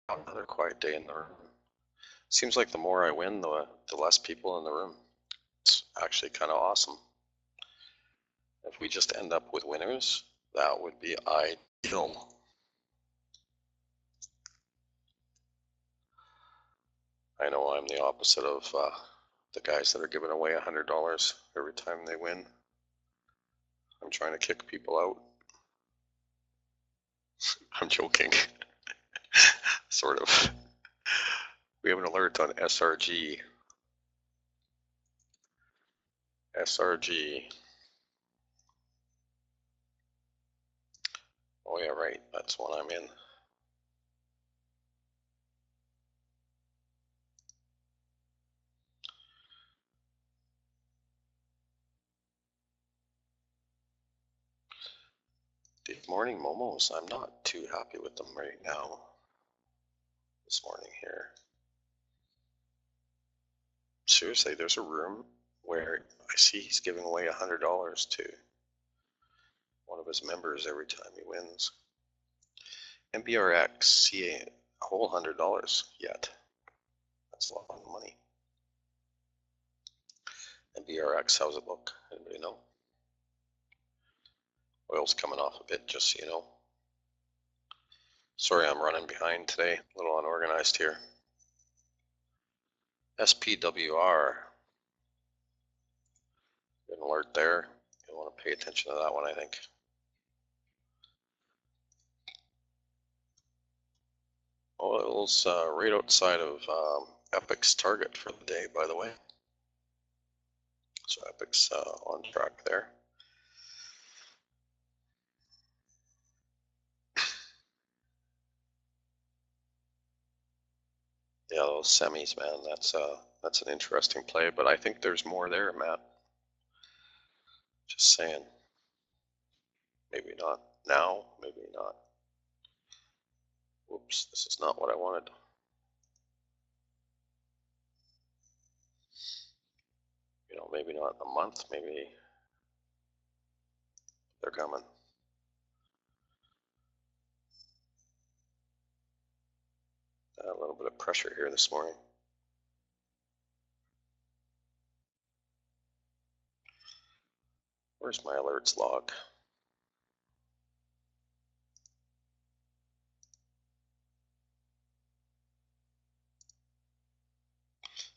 Another quiet day in the room. Seems like the more I win, the less people in the room. It's actually kind of awesome. If we just end up with winners, that would be ideal. I know I'm the opposite of the guys that are giving away $100 every time they win. I'm trying to kick people out. I'm joking. Sort of. We have an alert on SRG. SRG. Oh yeah, right. That's one I'm in. The morning momos, I'm not too happy with them right now. This morning here. Seriously, there's a room where I see he's giving away $100 to one of his members every time he wins. NBRX, see a whole $100 yet. That's a lot of money. NBRX, how's it look? Anybody know? Oil's coming off a bit, just so you know. Sorry, I'm running behind today. A little unorganized here. SPWR. An alert there. You want to pay attention to that one, I think. Oil's right outside of Epic's target for the day, by the way. So Epic's on track there. Yeah, those semis, man, that's an interesting play, but I think there's more there, Matt. Just saying. Maybe not now, maybe not. Whoops, this is not what I wanted. You know, maybe not a month, maybe they're coming. A little bit of pressure here this morning. Where's my alerts log?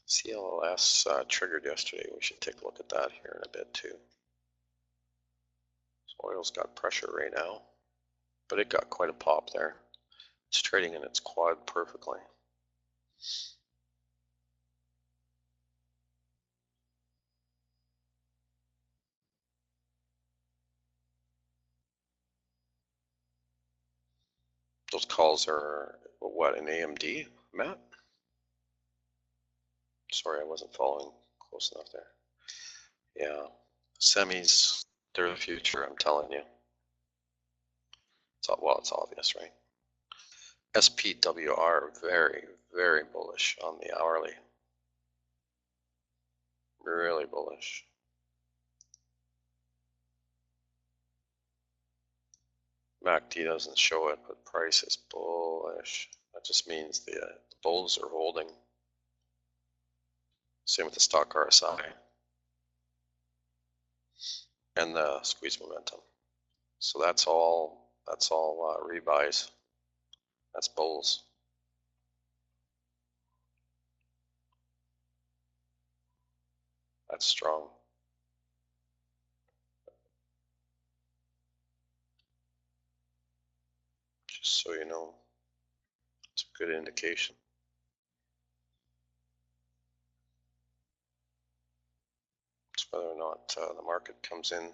CLS triggered yesterday. We should take a look at that here in a bit too. So oil's got pressure right now, but it got quite a pop there. It's trading in its quad perfectly. Those calls are what, an AMD, Matt? Sorry, I wasn't following close enough there. Yeah, semis, they're the future, I'm telling you. Well, it's obvious, right? SPWR, very, very bullish on the hourly. Really bullish. MACD doesn't show it, but price is bullish. That just means the bulls are holding. Same with the stock RSI and the squeeze momentum. So that's all rebuys. That's bulls. That's strong. Just so you know, it's a good indication. It's whether or not the market comes in.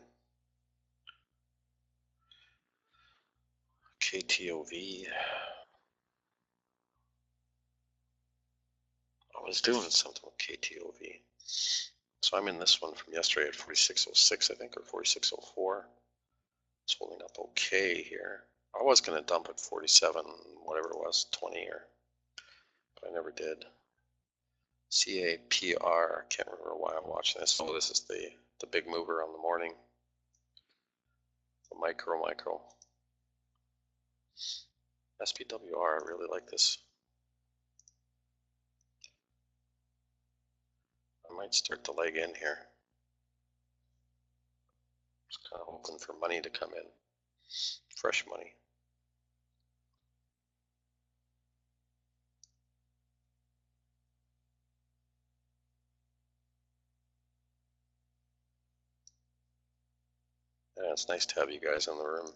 KTOV. I was doing something with KTOV. So I'm in this one from yesterday at 46.06, I think, or 46.04. It's holding up okay here. I was going to dump at 47, whatever it was, 20 here, but I never did. CAPR, can't remember why I'm watching this. Oh, this is the big mover on the morning. The micro. SPWR, I really like this might start to leg in here. Just kind of hoping for money to come in, fresh money. Yeah, it's nice to have you guys in the room.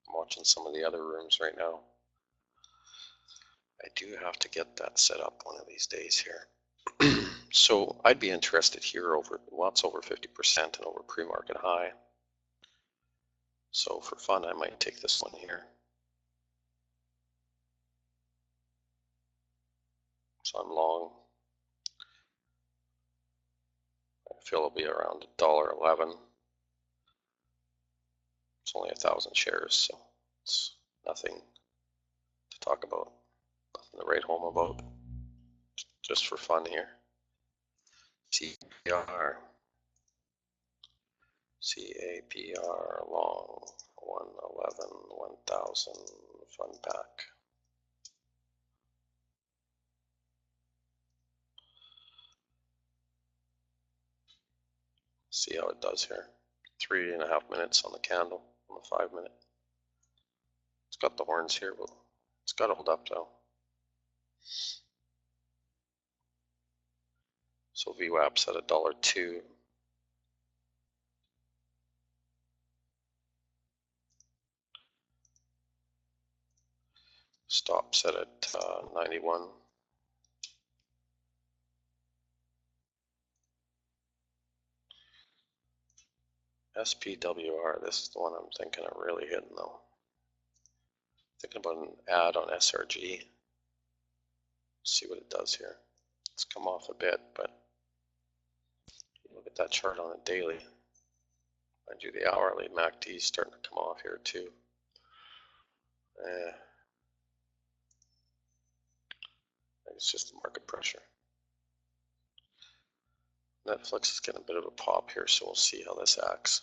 I'm watching some of the other rooms right now. I do have to get that set up one of these days here. So I'd be interested here over, well, it's over 50% and over pre-market high. So for fun, I might take this one here. So I'm long. I feel it'll be around $1.11. It's only 1,000 shares, so it's nothing to talk about, nothing to write home about. Just for fun here. CAPR long 111 1000 fun pack. See how it does here. 3.5 minutes on the candle, on the 5 minute. It's got the horns here, but it's got to hold up though. So VWAP's at $1.02. Stop set at 91. SPWR, this is the one I'm thinking of really hitting though. Thinking about an ad on SRG. See what it does here. It's come off a bit, but look at that chart on a daily. I do the hourly. MACD starting to come off here too. It's just the market pressure. NFLX is getting a bit of a pop here, so we'll see how this acts.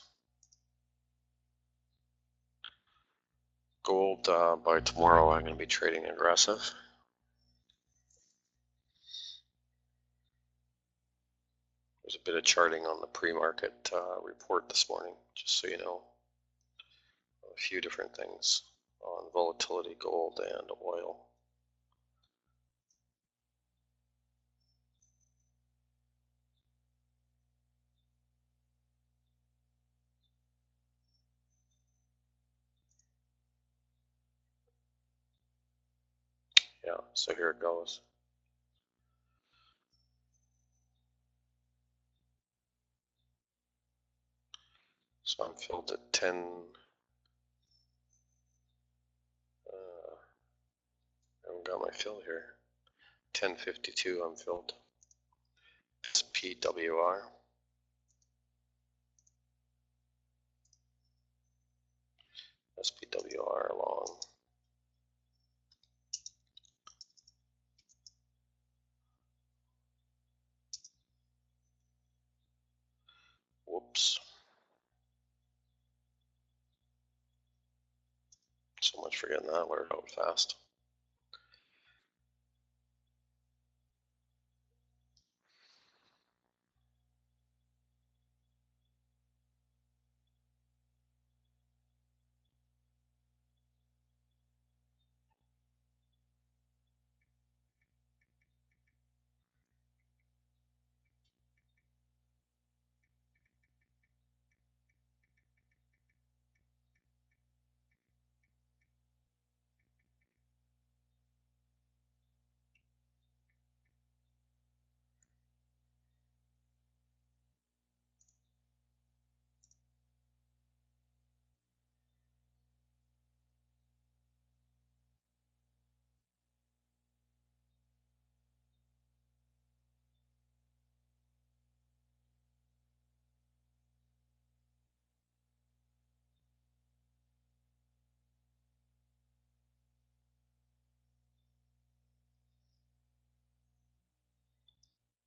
Gold, by tomorrow I'm going to be trading aggressive. There's a bit of charting on the pre-market report this morning, just so you know. A few different things on volatility, gold, and oil. Yeah, so here it goes. So I'm filled at 10. I haven't got my fill here. 10:52 I'm filled. SPWR. SPWR long. Whoops. So much for getting that wired out fast.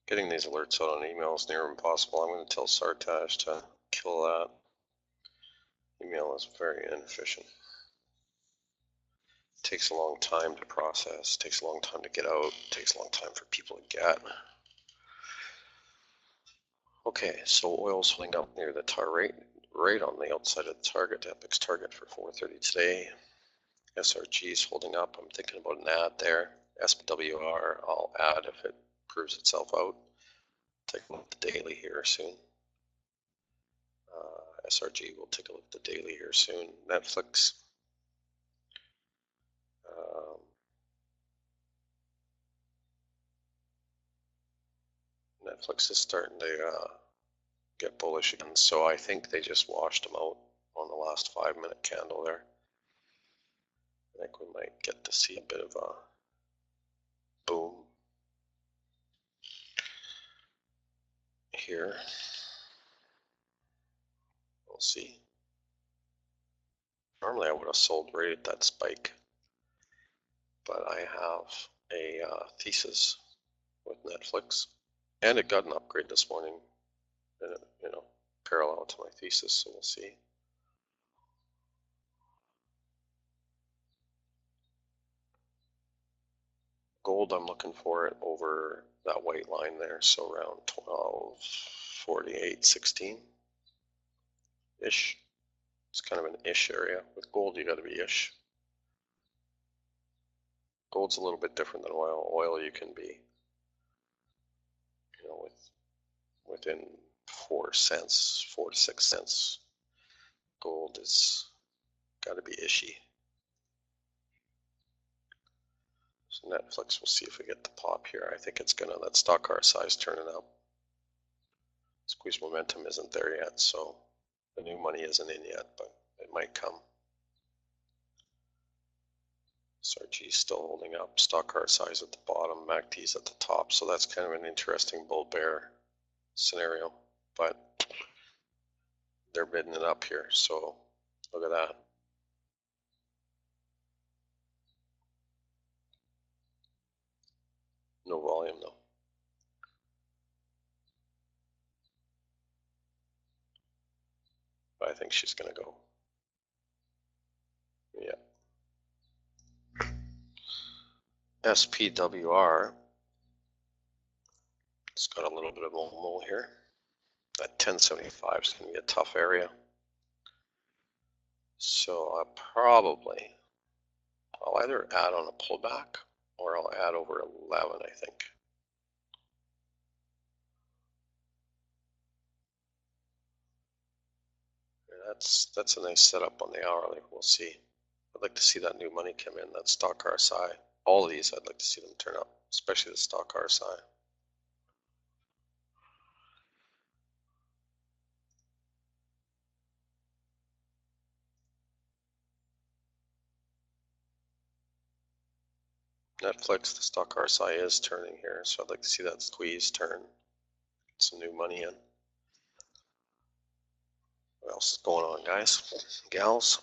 Getting these alerts out on email is near impossible. I'm going to tell Sartaj to kill that. Email is very inefficient. Takes a long time to process, takes a long time to get out, takes a long time for people to get. Okay, so oil's holding up near the right on the outside of the target, Epic's target for 4:30 today. SRG is holding up. I'm thinking about an add there. SPWR, I'll add if it proves itself out. Take a look at the daily here soon. SRG, we'll take a look at the daily here soon. Netflix. Netflix is starting to get bullish again, so I think they just washed them out on the last 5-minute candle there. I think we might get to see a bit of a boom here. We'll see. Normally I would have sold right at that spike, but I have a thesis with Netflix, and it got an upgrade this morning, you know, parallel to my thesis, so we'll see. Gold, I'm looking for it over that white line there, so around 1248.16 ish. It's kind of an ish area. With gold, you got to be ish. Gold's a little bit different than oil. Oil, you can be, you know, within 4 cents, 4 to 6 cents. Gold is got to be ishy. So Netflix, we'll see if we get the pop here. I think it's gonna, that stock RSI is turning up. Squeeze momentum isn't there yet, so the new money isn't in yet, but it might come. SRG is still holding up. Stock RSI is at the bottom, MACD is at the top, so that's kind of an interesting bull bear scenario, but they're bidding it up here, so look at that. No volume though. But I think she's gonna go. Yeah. SPWR, it's got a little bit of a mole here. That 1075 is going to be a tough area. So I'll either add on a pullback or I'll add over 11, I think. That's a nice setup on the hourly. We'll see. I'd like to see that new money come in, that stock RSI. All of these, I'd like to see them turn up, especially the stock RSI. Netflix, the stock RSI is turning here, so I'd like to see that squeeze turn. Get some new money in. What else is going on, guys? Gals?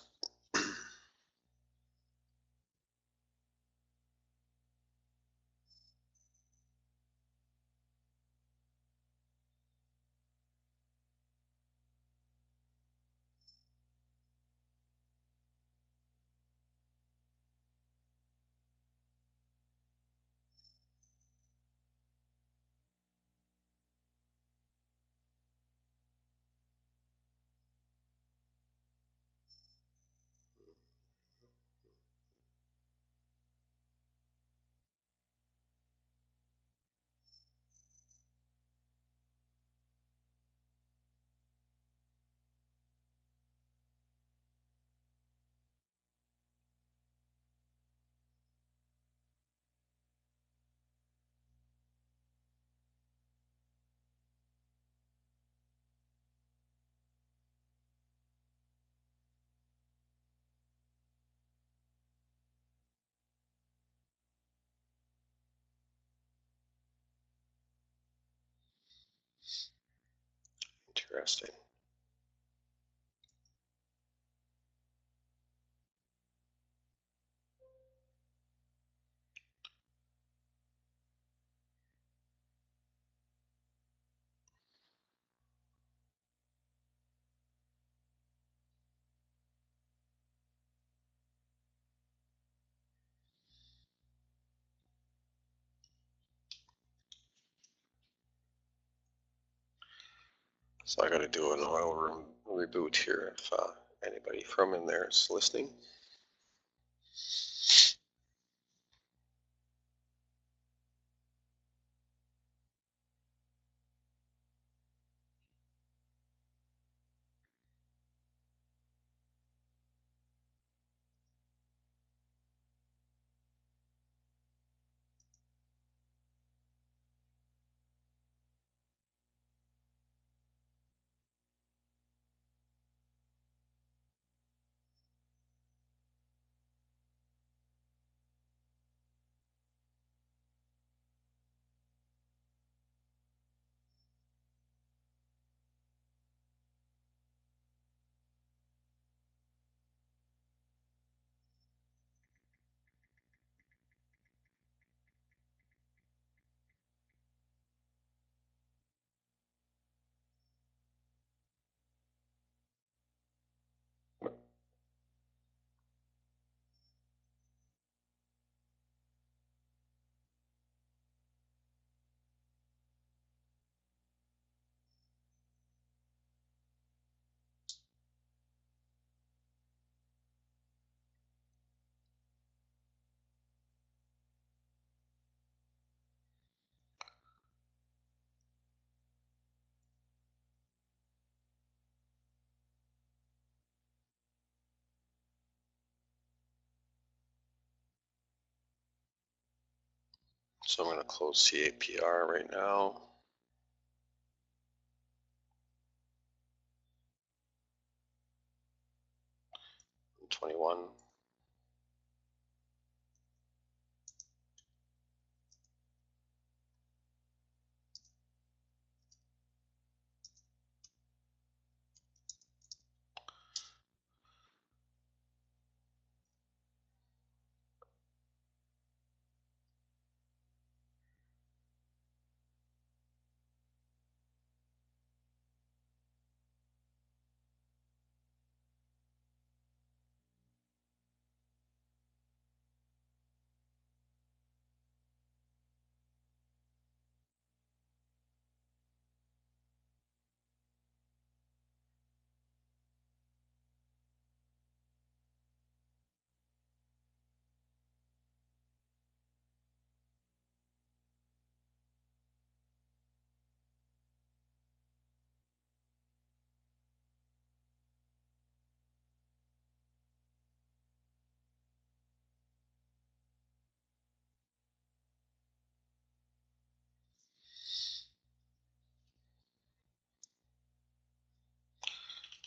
Interesting. So I got to do an oil room reboot here if anybody from in there is listening. So I'm going to close CAPR right now. I'm 21.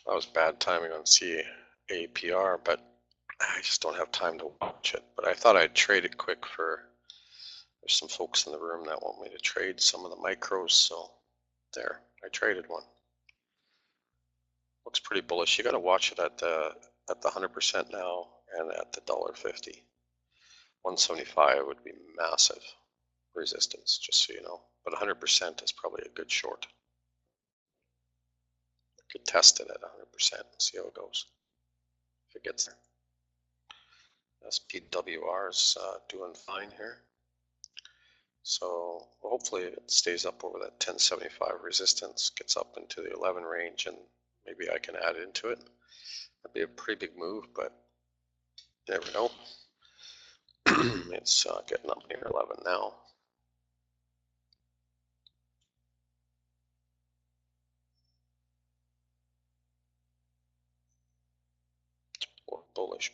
That was bad timing on CAPR, but I just don't have time to watch it. But I thought I'd trade it quick for, there's some folks in the room that want me to trade some of the micros, so there, I traded one. Looks pretty bullish. You got to watch it at the 100% now and at the $1.50. 175 would be massive resistance, just so you know. But 100% is probably a good short. Could test it at 100% and see how it goes if it gets there. SPWR is doing fine here. So hopefully it stays up over that 1075 resistance, gets up into the 11 range, and maybe I can add into it. That'd be a pretty big move, but you never know. It's getting up near 11 now.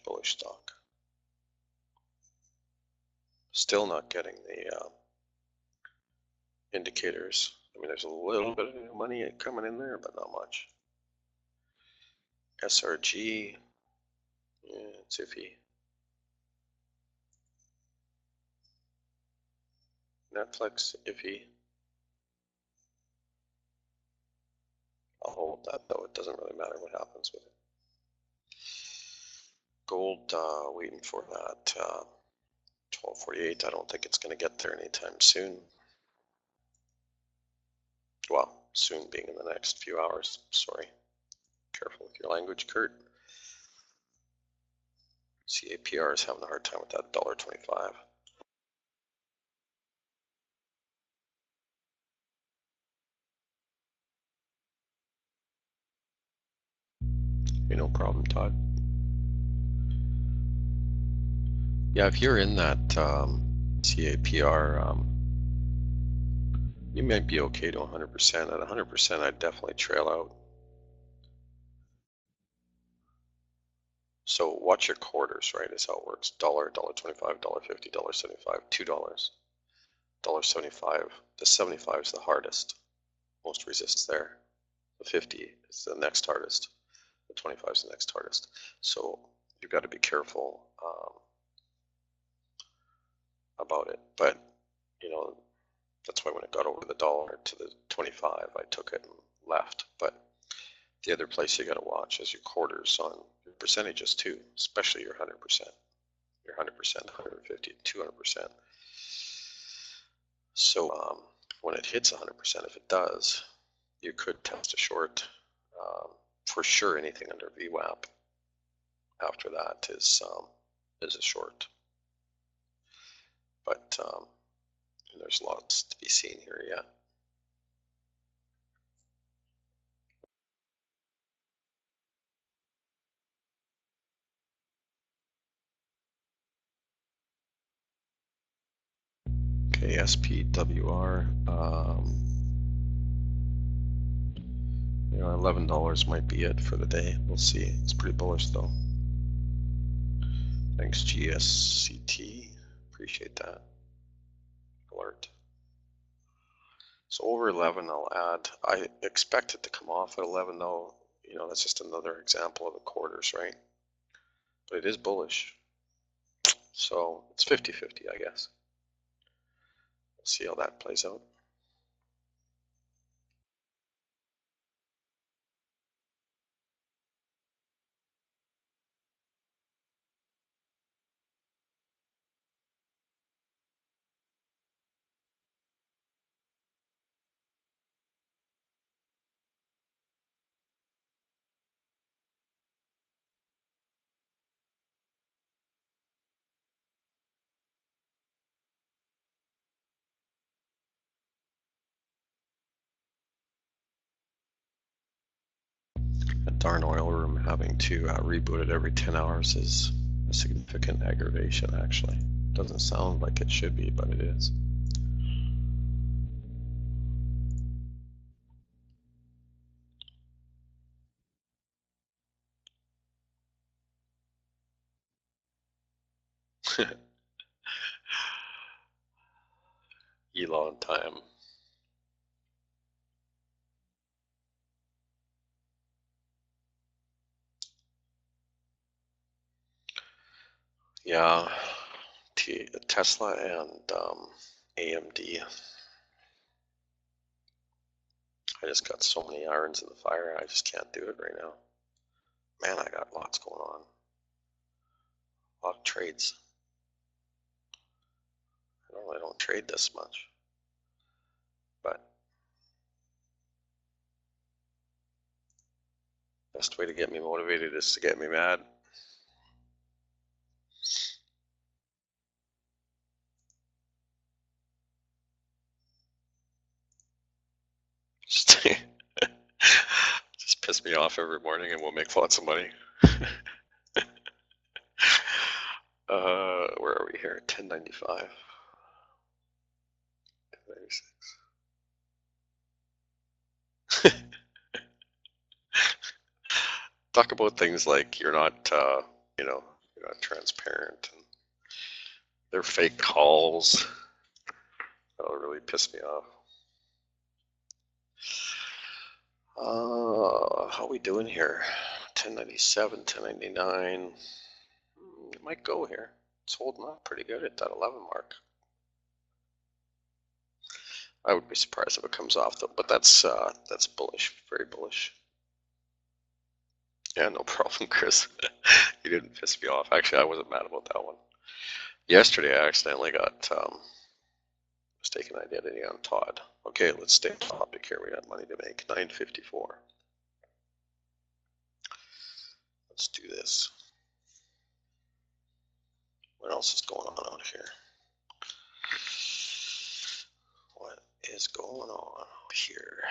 Bullish stock. Still not getting the indicators. I mean, there's a little bit of new money coming in there, but not much. SRG, yeah, it's iffy. NFLX, iffy. I'll hold that though, it doesn't really matter what happens with it. Gold, waiting for that 1248. I don't think it's going to get there anytime soon. Well, soon being in the next few hours. Sorry. Careful with your language, Kurt. CAPR is having a hard time with that $1.25. Hey, no problem, Todd. Yeah, if you're in that CAPR, you might be okay to 100%. At 100%, I'd definitely trail out. So watch your quarters, right? Is how it works. $1, $1.25, $1.50, $1.75, $2, $1.75. The 75 is the hardest. Most resists there. The 50 is the next hardest. The 25 is the next hardest. So you've got to be careful about it. But you know, that's why when it got over the dollar to the 25, I took it and left. But the other place you got to watch is your quarters on your percentages too, especially your 100%. Your 100%, 150, 200%. So when it hits 100%, if it does, you could test a short. For sure, anything under VWAP after that is a short. But there's lots to be seen here yet. Okay, SPWR. You know, $11 might be it for the day. We'll see. It's pretty bullish though. Thanks, GSCT. Appreciate that alert. So over 11, I'll add. I expect it to come off at 11 though. You know, that's just another example of the quarters, right? But it is bullish. So it's 50-50, I guess. We'll see how that plays out. A darn oil room having to reboot it every 10 hours is a significant aggravation, actually. Doesn't sound like it should be, but it is. Elon time. Yeah, Tesla and AMD. I just got so many irons in the fire, I just can't do it right now. Man, I got lots going on. A lot of trades. I normally don't trade this much. But best way to get me motivated is to get me mad. Just piss me off every morning and we'll make lots of money. Where are we here? 1095. 1096. Talk about things like you're not, you know, you're not transparent, and they're fake calls. That'll really piss me off. How are we doing here? 1097, 1099. It might go here. It's holding up pretty good at that 11 mark. I would be surprised if it comes off though, but that's bullish, very bullish. Yeah, no problem, Chris. You didn't piss me off. Actually, I wasn't mad about that one. Yesterday, I accidentally got mistaken identity on Todd. Okay, let's stay on topic here. We got money to make. 954. Let's do this. What else is going on out here? What is going on out here?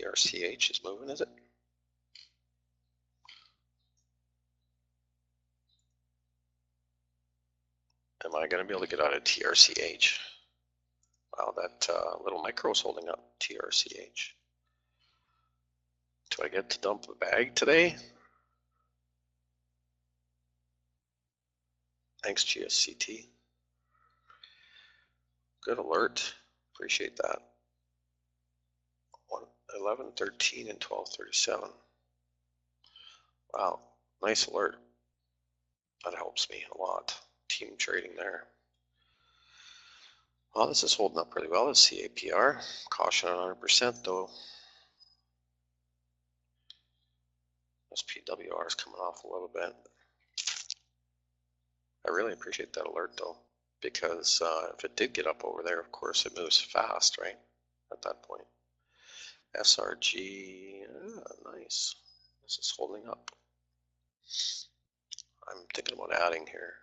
TRCH is moving, is it? Am I going to be able to get out of TRCH? Wow, that little micro is holding up TRCH. Do I get to dump the bag today? Thanks, GSCT. Good alert. Appreciate that. 11, 13, and 12:37. Wow, nice alert. That helps me a lot. Team trading there. Well, this is holding up really well. The CAPR. Caution on 100% though. SPWR is coming off a little bit. I really appreciate that alert though, because if it did get up over there, of course it moves fast, right? At that point. SRG, nice. This is holding up. I'm thinking about adding here.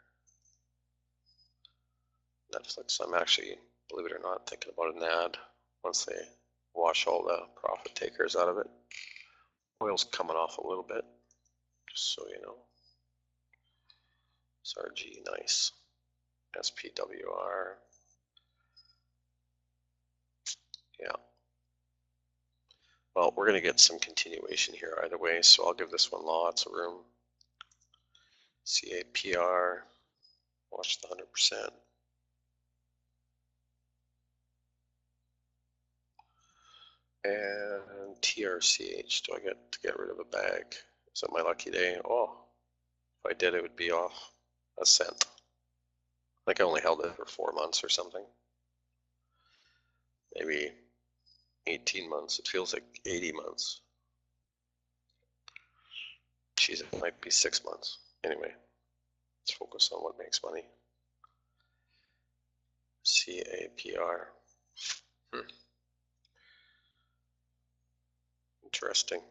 Netflix, I'm actually, believe it or not, thinking about an ad once they wash all the profit takers out of it. Oil's coming off a little bit, just so you know. SRG, nice. SPWR. Yeah. Well, we're going to get some continuation here either way, so I'll give this one lots of room. CAPR, watch the 100%. And TRCH, do I get to get rid of a bag? Is it my lucky day? Oh, if I did, it would be off a cent. Like I only held it for 4 months or something. Maybe 18 months. It feels like 80 months. Geez, it might be 6 months. Anyway, let's focus on what makes money. CAPR. Interesting,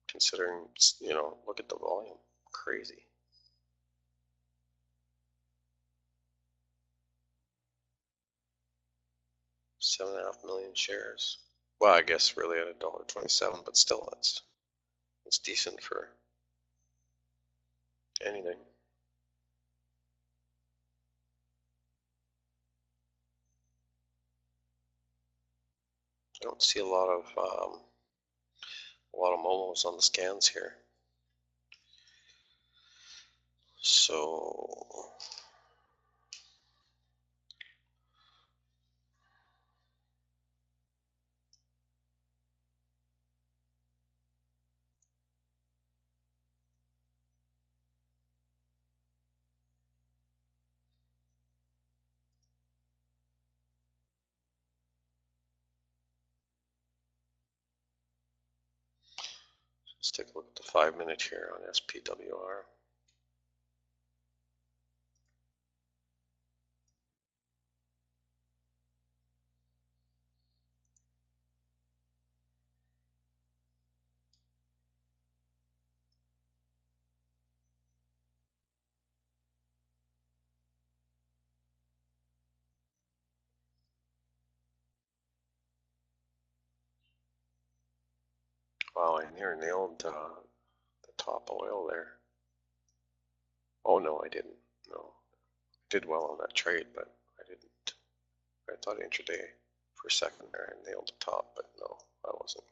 considering, you know, look at the volume. Crazy. $7.5 million shares. Well, I guess really at $1.27, but still, it's decent for anything. I don't see a lot of momos on the scans here. So let's take a look at the 5-minute here on SPWR. Wow, I near nailed the top oil there. Oh no, I didn't. No, did well on that trade, but I didn't. I thought intraday for a second there and nailed the top, but no, I wasn't.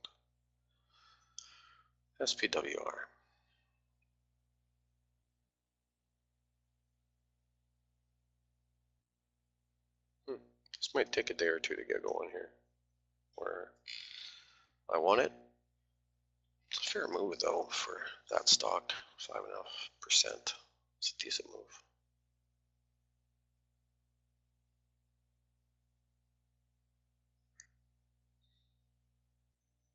SPWR. This might take a day or two to get going here. Where I want it. It's a fair move though for that stock, 5.5%. It's a decent move.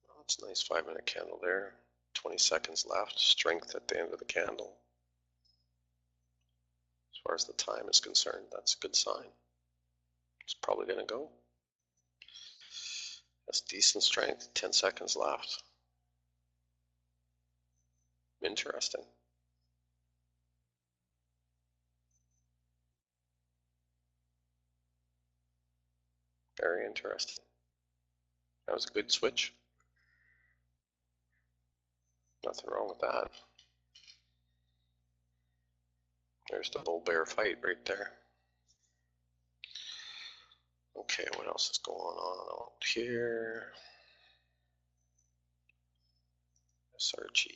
Oh, it's a nice 5-minute candle there. 20 seconds left. Strength at the end of the candle. As far as the time is concerned, that's a good sign. It's probably going to go. That's decent strength. 10 seconds left. Interesting. Very interesting. That was a good switch. Nothing wrong with that. There's the bull-bear fight right there. Okay, what else is going on out here? SRG.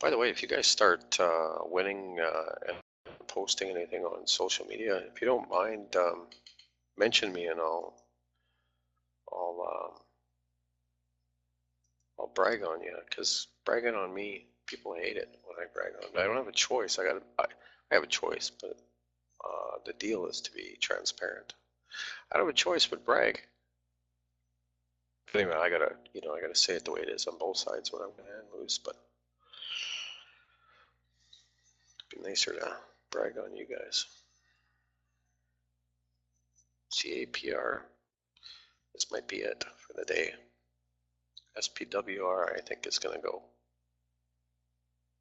By the way, if you guys start winning and posting anything on social media, if you don't mind, mention me and I'll brag on you, because bragging on me, people hate it when I brag on them. I don't have a choice. I have a choice, but the deal is to be transparent. I don't have a choice but brag. But anyway, I gotta say it the way it is on both sides when I'm gonna lose. But it'd be nicer to brag on you guys. CAPR. This might be it for the day. SPWR, I think, is going to go.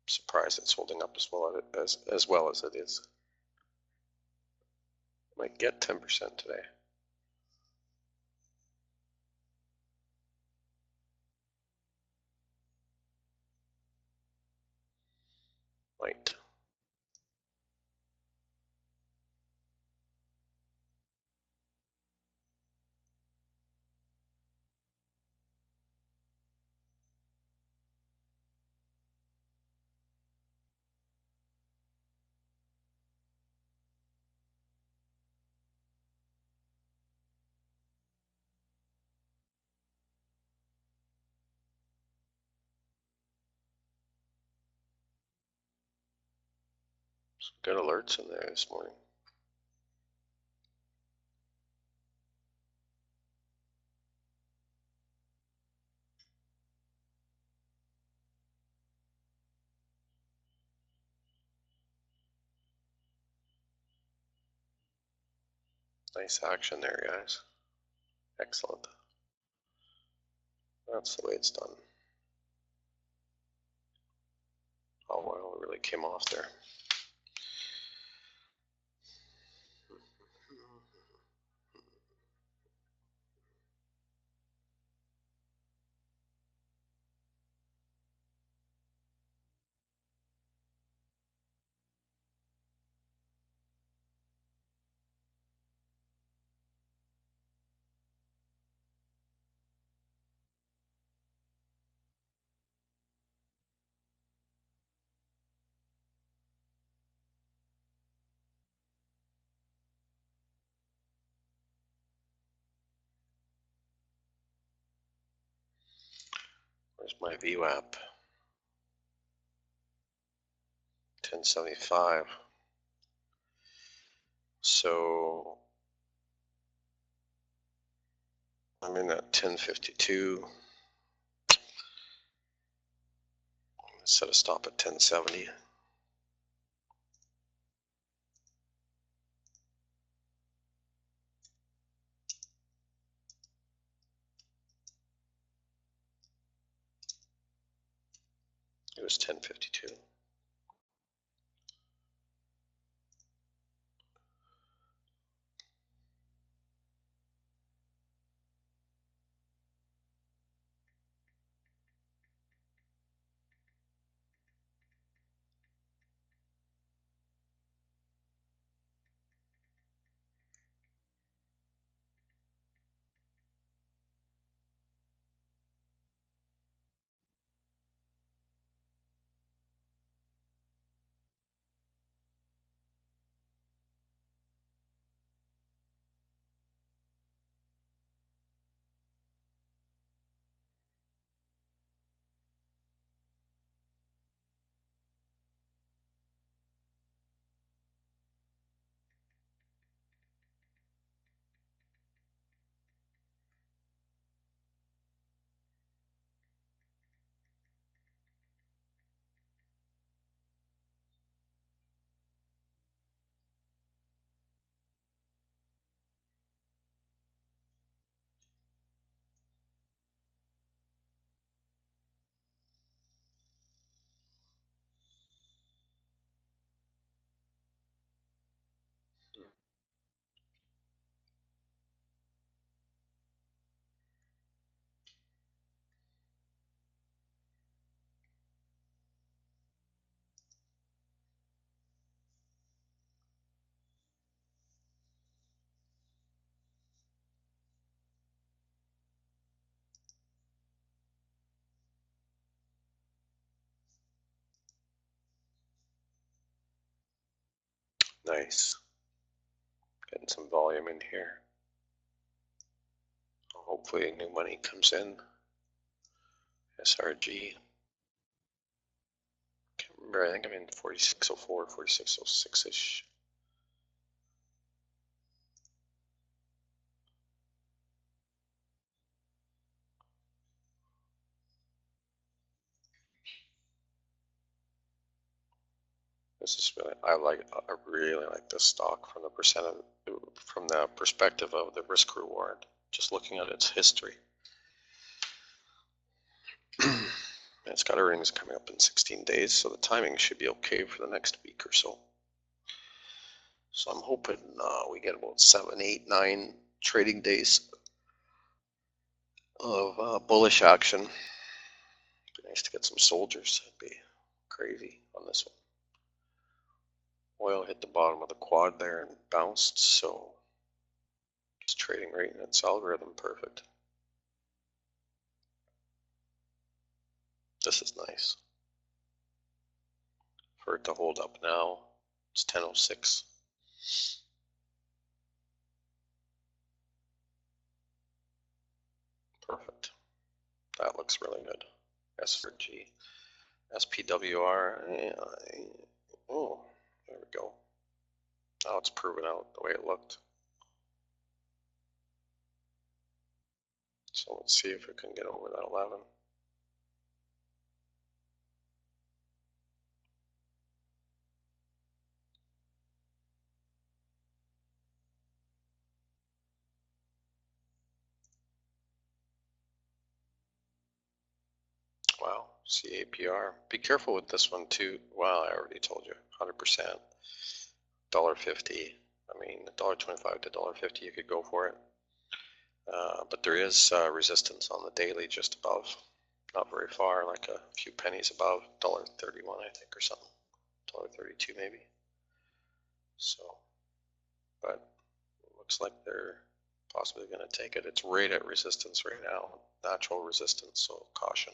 Surprised it's holding up as well as it is. Might get 10% today. Might. Some good alerts in there this morning. Nice action there, guys. Excellent. That's the way it's done. Oh, well, it really came off there. Where's my VWAP? 1075. So I'm in at 1052. Set a stop at 1070. It was 1052. Nice. Getting some volume in here. Hopefully new money comes in. SRG. Can't remember, I think I'm in 4604, 4606-ish. This is really, I really like this stock from the perspective of the risk reward. Just looking at its history. It's got earnings coming up in 16 days, so the timing should be okay for the next week or so. So I'm hoping we get about 7, 8, 9 trading days of bullish action. Be nice to get some soldiers. It'd be crazy on this one. Oil hit the bottom of the quad there and bounced, so it's trading right in its algorithm perfect. This is nice. For it to hold up now, it's 10:06. Perfect. That looks really good. SRG, SPWR. Oh, there we go. Now it's proven out the way it looked. So let's see if it can get over that 11. Wow, CAPR. Be careful with this one too. Wow, I already told you, 100%. $1.50. I mean, $1.25 to $1.50, you could go for it. But there is resistance on the daily just above. Not very far, like a few pennies above, $1.31 I think or something. $1.32 maybe. So, but it looks like they're possibly going to take it. It's right at resistance right now, natural resistance, so caution.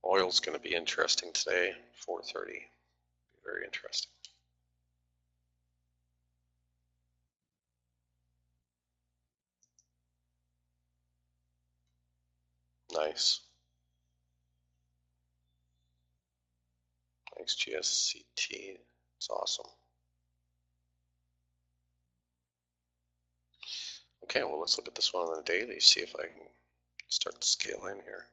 Oil's going to be interesting today, 4:30. Very interesting. Nice. XGSCT, it's awesome. Okay, well, let's look at this one on the daily, see if I can start to scale in here.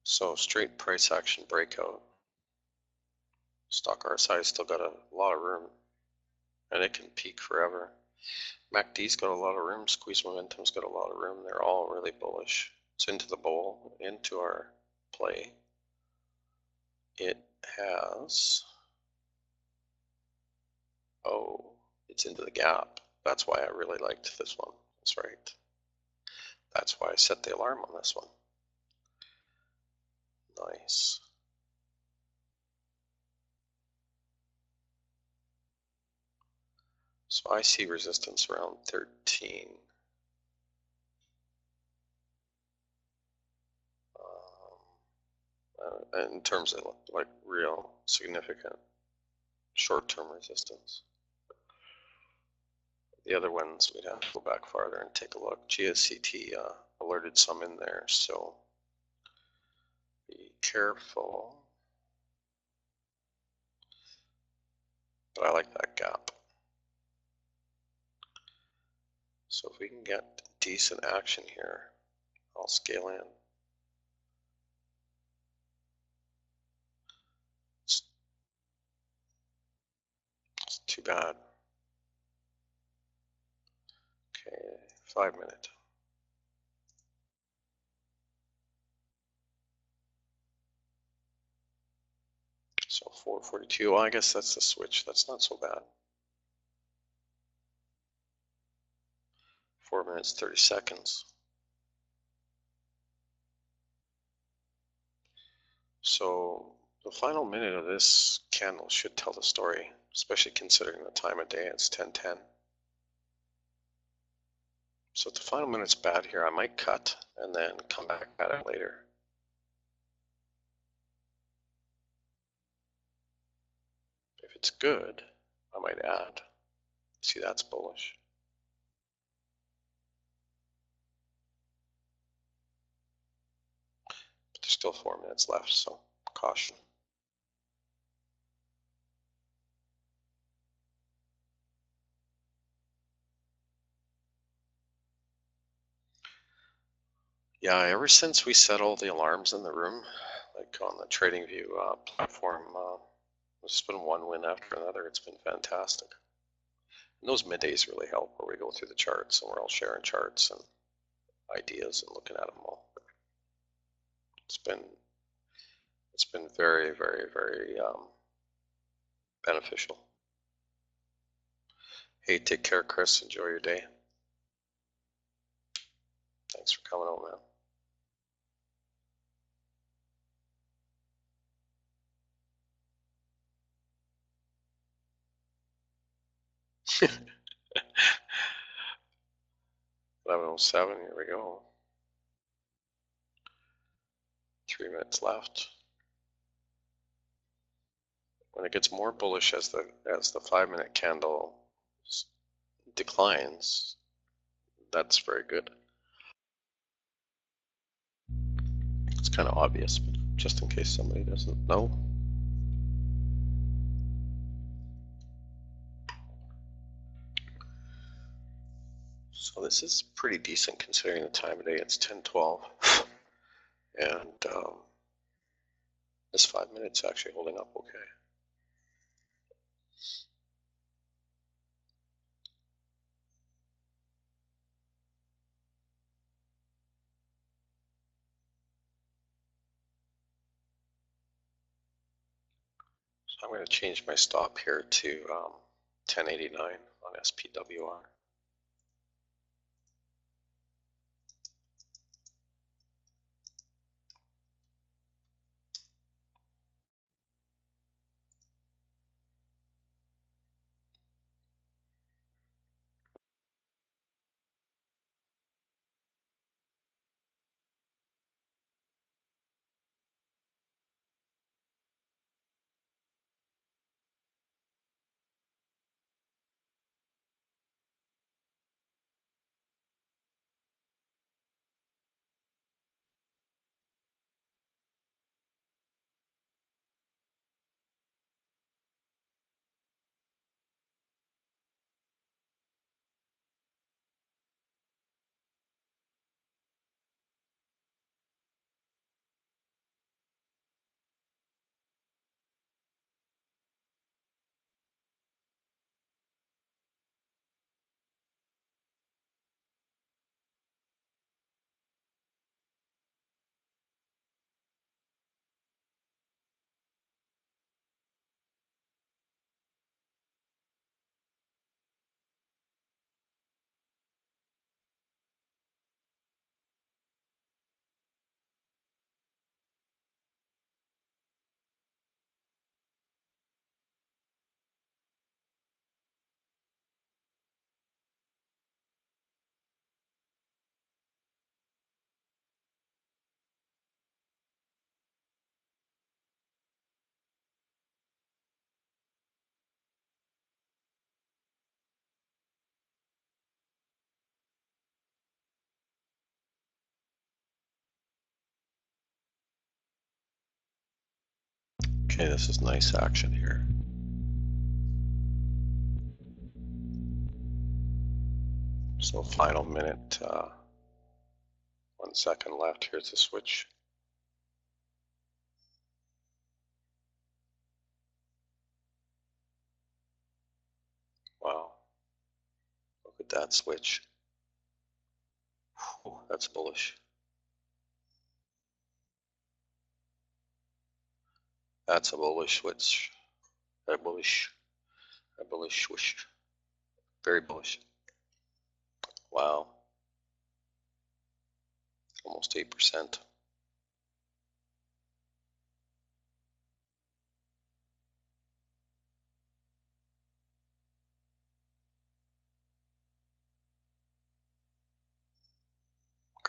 So straight price action breakout. Stock RSI still got a lot of room, and it can peak forever. MACD's got a lot of room, squeeze momentum's got a lot of room. They're all really bullish. It's into the bowl, into our play. It has, oh, it's into the gap. That's why I really liked this one. That's right. That's why I set the alarm on this one. Nice. So I see resistance around 13. In terms of like real significant short-term resistance. The other ones we'd have to go back farther and take a look. GSCT alerted some in there, so be careful. But I like that gap. So if we can get decent action here, I'll scale in. It's too bad. Okay, 5 minute. So 442, well, I guess that's the switch. That's not so bad. 4 minutes, 30 seconds. So the final minute of this candle should tell the story, especially considering the time of day. It's 10:10. So if the final minute's bad here, I might cut and then come back at it later. If it's good, I might add. See, that's bullish. But there's still 4 minutes left, so caution. Yeah, ever since we set all the alarms in the room, like on the TradingView platform, it's been one win after another. It's been fantastic. And those middays really help, where we go through the charts and we're all sharing charts and ideas and looking at them all. It's been very, very, very beneficial. Hey, take care, Chris. Enjoy your day. Thanks for coming out, man. $11:07, here we go. 3 minutes left. When it gets more bullish as the 5-minute candle declines, that's very good. It's kind of obvious, but just in case somebody doesn't know. So this is pretty decent considering the time of day. It's 10:12, and this 5 minutes actually holding up okay. So I'm going to change my stop here to 1089 on SPWR. Okay, this is nice action here. So final minute, 1 second left. Here's the switch. Wow, look at that switch. Whew, that's bullish. That's a bullish switch. A bullish switch. Very bullish. Wow. Almost 8%.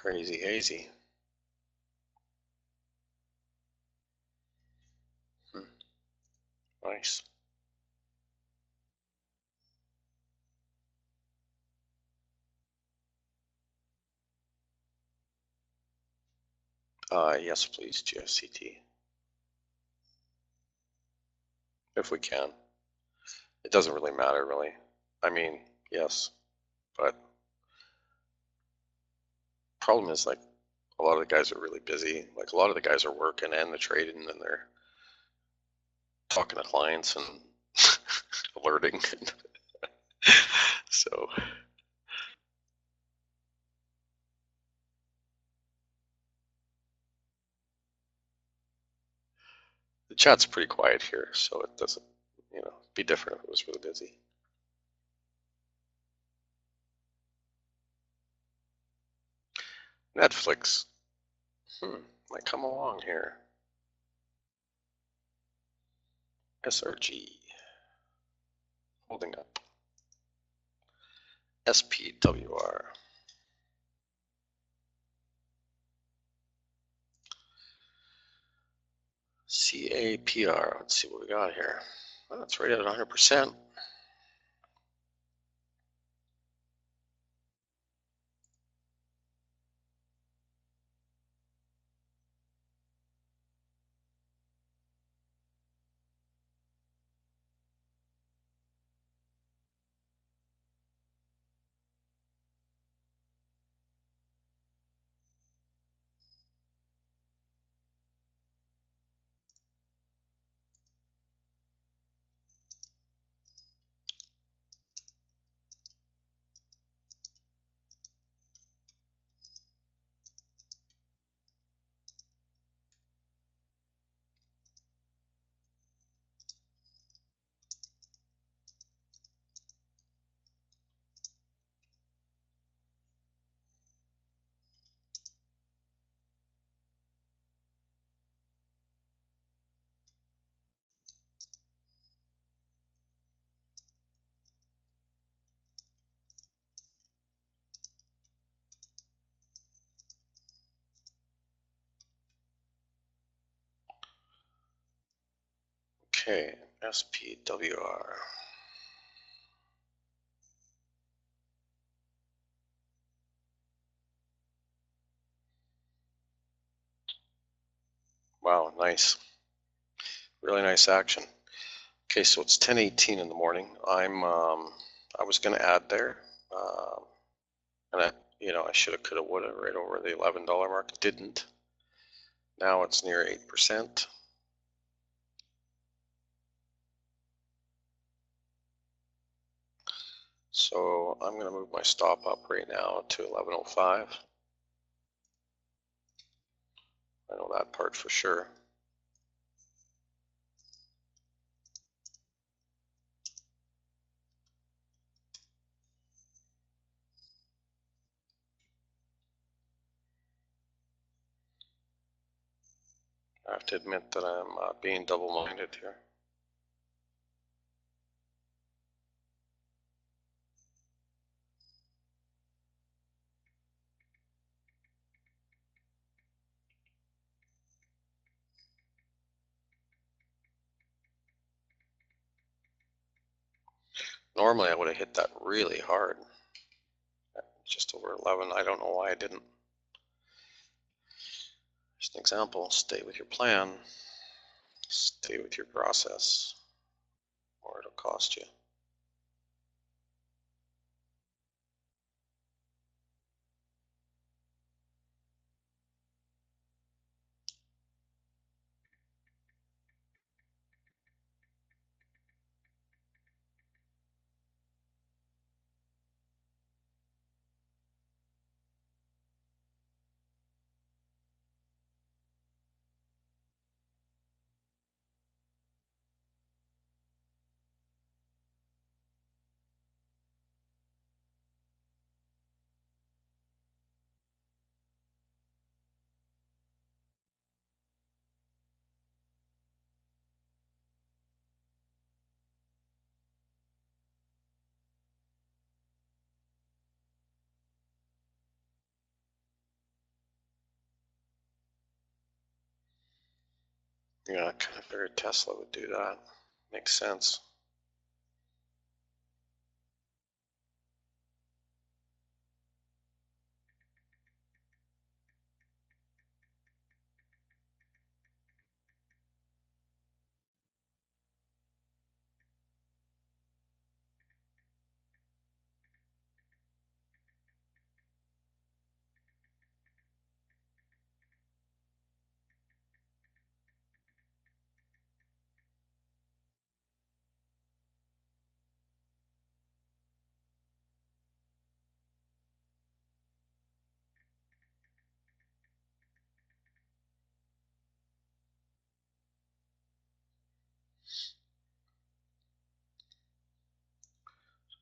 Crazy hazy. Nice. Yes, please, GFCT. If we can. It doesn't really matter, really. I mean, yes, but problem is, like, a lot of the guys are really busy. Like, a lot of the guys are working and they're trading and they're talking to clients and alerting. So the chat's pretty quiet here, so it doesn't, be different if it was really busy. Netflix, might come along here. SRG, holding up. SPWR. CAPR, let's see what we got here. Well, it's right at 100%. Okay, SPWR. Wow, nice. Really nice action. Okay, so it's 10:18 in the morning. I was going to add there, and I should have, could have, would have, right over the $11 mark. Didn't. Now it's near 8%. So I'm going to move my stop up right now to 11.05. I know that part for sure. I have to admit that I'm being double-minded here. Normally I would have hit that really hard. Just over 11. I don't know why I didn't. Just an example, stay with your plan, stay with your process, or it'll cost you. Yeah, I kind of figured Tesla would do that. Makes sense.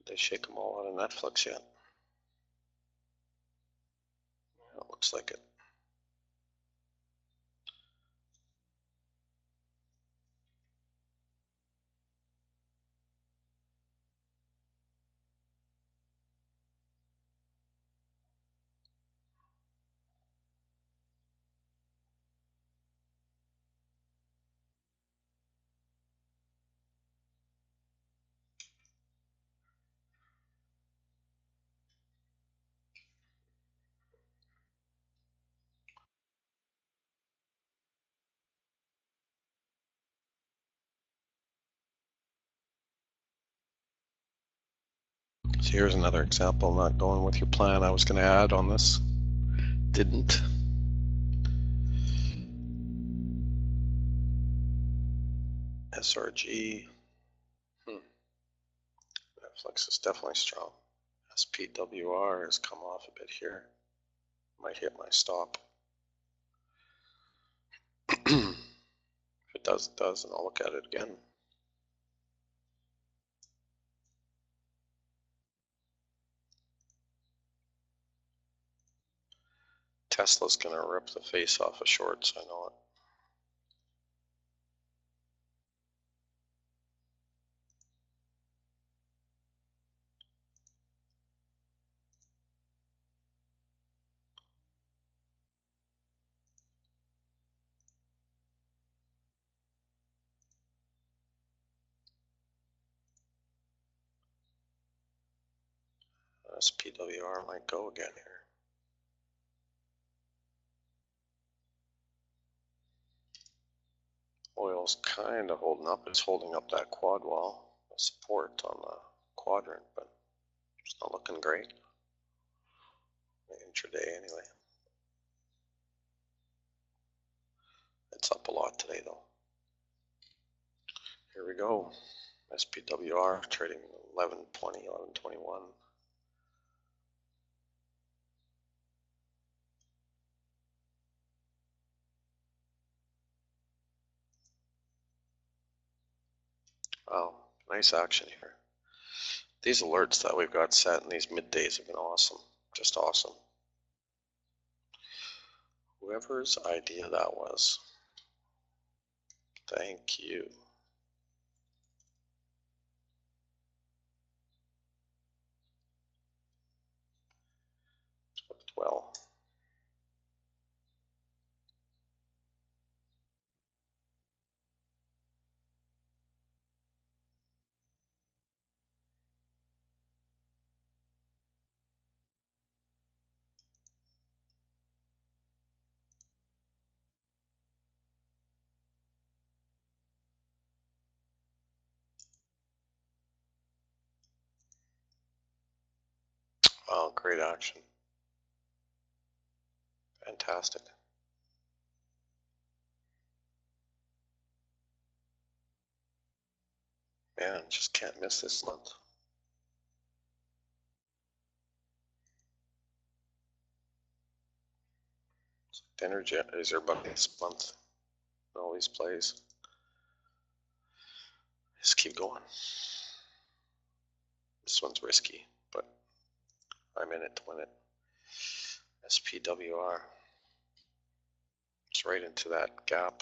Did they shake them all out of Netflix yet? Yeah, it looks like it. So here's another example, not going with your plan. I was going to add on this, didn't. SRG, Netflix is definitely strong. SPWR has come off a bit here. Might hit my stop. If it does, it does, and I'll look at it again. Tesla's going to rip the face off of shorts, I know it. SPWR might go again here. Oil's kind of holding up. It's holding up that quad wall, support on the quadrant, but it's not looking great. Intraday anyway. It's up a lot today though. Here we go. SPWR trading 1120, 1121. Wow, nice action here. These alerts that we've got set in these middays have been awesome. Just awesome. Whoever's idea that was, thank you. Well, wow, great action. Fantastic. Man, just can't miss this month. Energizer Bunny this month. All these plays. Just keep going. This one's risky, but I'm in it to win it. SPWR. It's right into that gap.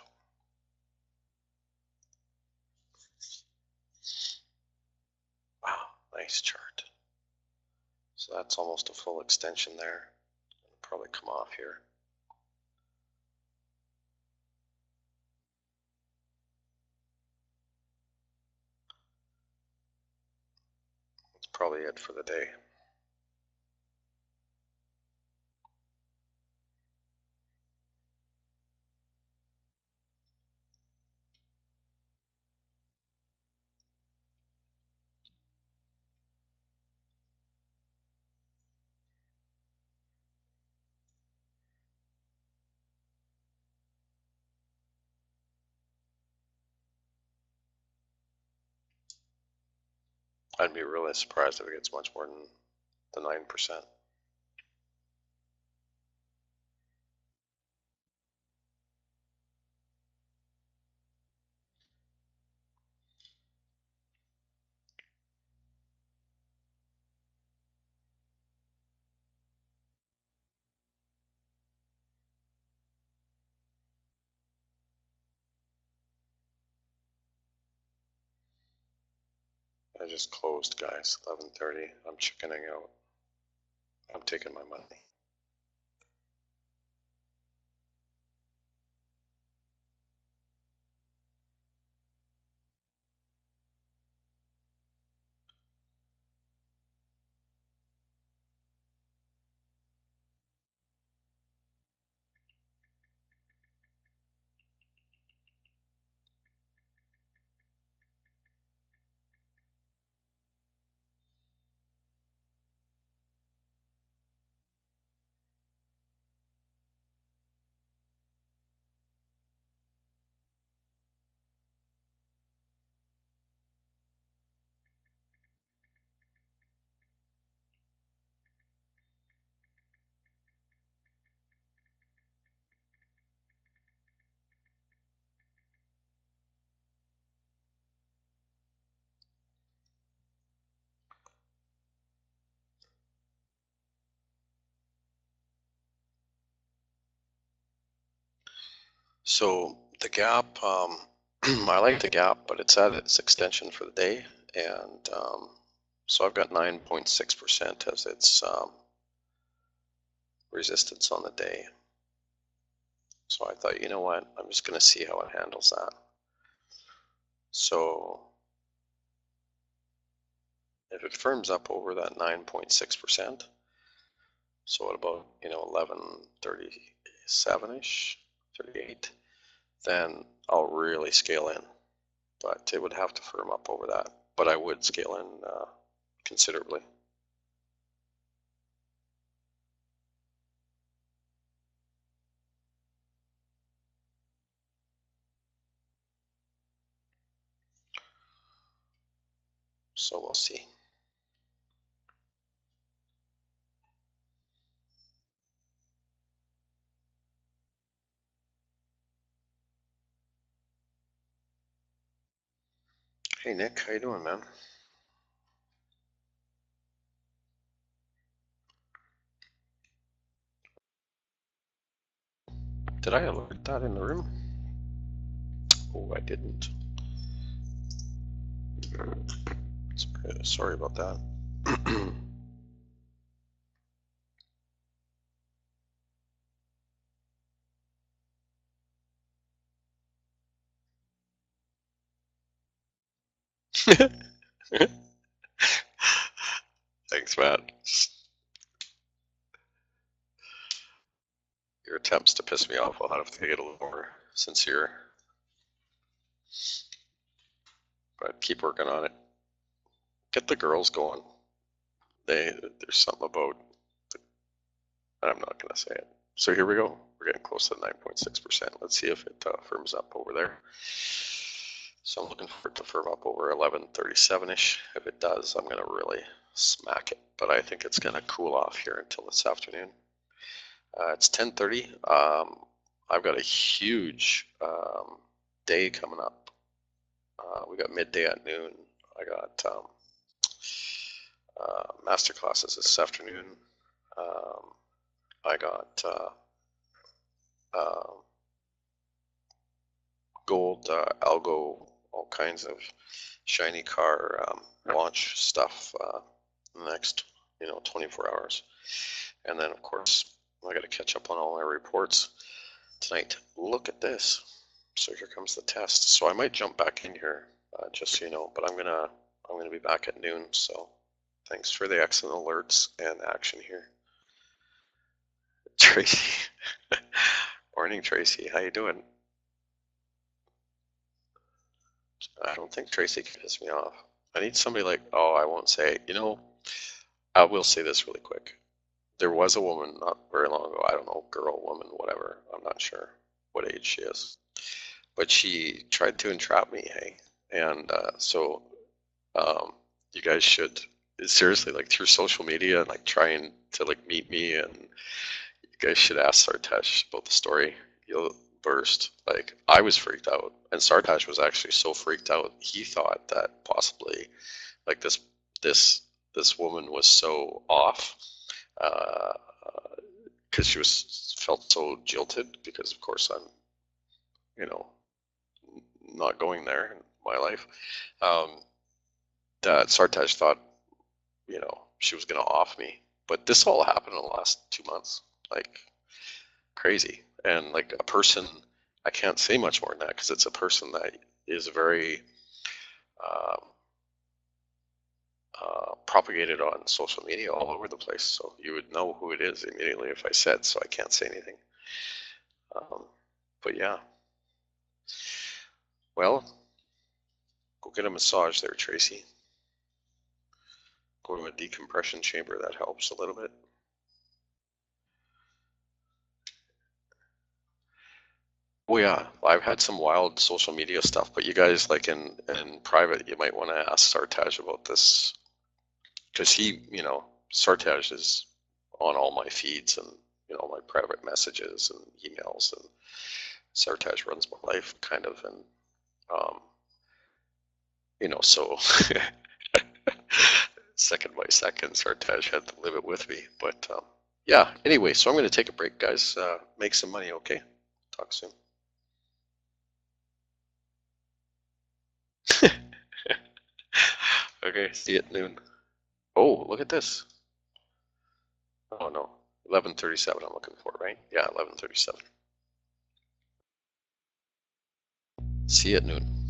Wow, nice chart. So that's almost a full extension there. It'll probably come off here. probably it for the day. I'd be really surprised if it gets much more than the 9%. I just closed, guys, 11:30. I'm chickening out. I'm taking my money. So the gap, I like the gap, but it's at its extension for the day, and so I've got 9.6% as its resistance on the day. So I thought, you know what, I'm just going to see how it handles that. So if it firms up over that 9.6%, so at about 11:37ish, 38, then I'll really scale in. But it would have to firm up over that. But I would scale in considerably. So we'll see. Hey Nick, how you doing, man? Did I alert that in the room? Oh, I didn't. Sorry about that. Thanks, Matt. Your attempts to piss me off will have to get a little more sincere. But keep working on it. Get the girls going. There's something about, I'm not going to say it. So here we go. We're getting close to 9.6%. Let's see if it firms up over there. So I'm looking for it to firm up over 11:37ish. If it does, I'm going to really smack it. But I think it's going to cool off here until this afternoon. It's 10:30. I've got a huge day coming up. We got midday at noon. I got master classes this afternoon. I got gold, algo, all kinds of shiny car launch stuff in the next 24 hours. And then of course I got to catch up on all my reports tonight. Look at this. So here comes the test. So I might jump back in here just so you know, but I'm gonna be back at noon. So Thanks for the excellent alerts and action here. Tracy. Morning, Tracy. How you doing? I don't think Tracy can piss me off. I need somebody like, oh, I won't say it. You know, I will say this really quick. There was a woman not very long ago, I don't know, girl, woman, whatever, I'm not sure what age she is, but she tried to entrap me, hey? And so you guys should, seriously, like through social media and like trying to like meet me, and you guys should ask Sartaj about the story. You'll burst. Like, I was freaked out, and Sartaj was actually so freaked out, he thought that possibly like this woman was so off because she felt so jilted, because of course I'm, you know, not going there in my life, that Sartaj thought, you know, she was going to off me. But this all happened in the last 2 months, like crazy. And like a person, I can't say much more than that because it's a person that is very propagated on social media all over the place. So you would know who it is immediately if I said, so I can't say anything. But yeah. Well, go get a massage there, Tracy. Go to a decompression chamber, that helps a little bit. Oh yeah, I've had some wild social media stuff, but you guys, like in private, you might want to ask Sartaj about this, because he, you know, Sartaj is on all my feeds and, you know, my private messages and emails, and Sartaj runs my life kind of, and you know, so second by second, Sartaj had to live it with me. But yeah, anyway, so I'm going to take a break, guys. Make some money, okay? Talk soon. Okay, see you at noon. Oh, look at this. Oh no, 11:37 I'm looking for, right? Yeah, 11:37. See you at noon.